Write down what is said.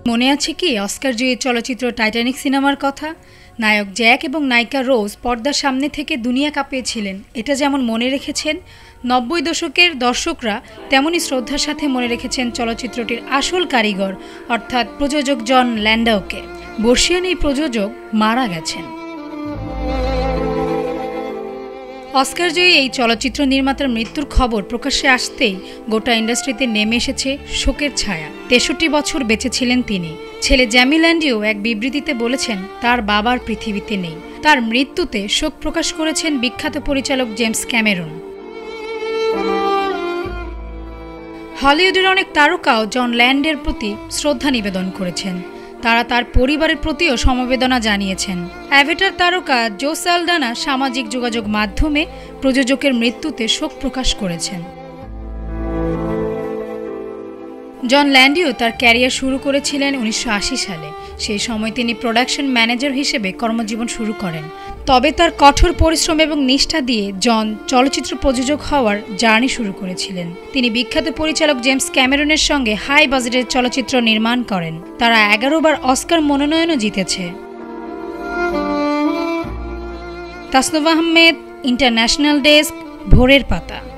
মনে আছে কি অস্কার জয়ী চলচ্চিত্র টাইটানিক সিনেমার কথা? নায়ক জ্যাক এবং নায়িকা রোজ পর্দার সামনে থেকে দুনিয়া কাঁপিয়েছিলেন। এটা যেমন মনে রেখেছেন ৯০ দশকের দর্শকরা, তেমনি শ্রদ্ধার সাথে মনে রেখেছেন চলচ্চিত্রটির আসল কারিগর অর্থাৎ প্রযোজক জন ল্যান্ডাউকে। বর্ষিয়ান এই প্রযোজক মারা গেছেন। অস্কার জয়ী এই চলচ্চিত্র নির্মাতার মৃত্যুর খবর প্রকাশ্যে আসতেই গোটা ইন্ডাস্ট্রিতে নেমে এসেছে শোকের ছায়া। ৬৩ বছর বেঁচে ছিলেন তিনি। ছেলে জ্যামি ল্যান্ডিও এক বিবৃতিতে বলেছেন তার বাবার পৃথিবীতে নেই। তার মৃত্যুতে শোক প্রকাশ করেছেন বিখ্যাত পরিচালক জেমস ক্যামেরন। হলিউডের অনেক তারকাও জন ল্যান্ডের প্রতি শ্রদ্ধা নিবেদন করেছেন। তারা তার পরিবারের প্রতিও সমবেদনা জানিয়েছেন। অ্যাভেটার তারকা জো সালডানা সামাজিক যোগাযোগ মাধ্যমে প্রযোজকের মৃত্যুতে শোক প্রকাশ করেছেন। জন ল্যান্ডিও তার ক্যারিয়ার শুরু করেছিলেন ১৯৮০ সালে। সেই সময় তিনি প্রোডাকশন ম্যানেজার হিসেবে কর্মজীবন শুরু করেন। তবে তার কঠোর পরিশ্রম এবং নিষ্ঠা দিয়ে জন চলচ্চিত্র প্রযোজক হওয়ার জার্নি শুরু করেছিলেন। তিনি বিখ্যাত পরিচালক জেমস ক্যামেরনের সঙ্গে হাই বাজেটের চলচ্চিত্র নির্মাণ করেন। তারা ১১ বার অস্কার মনোনয়নও জিতেছে। তাসনুভা আহমেদ, ইন্টারন্যাশনাল ডেস্ক, ভোরের পাতা।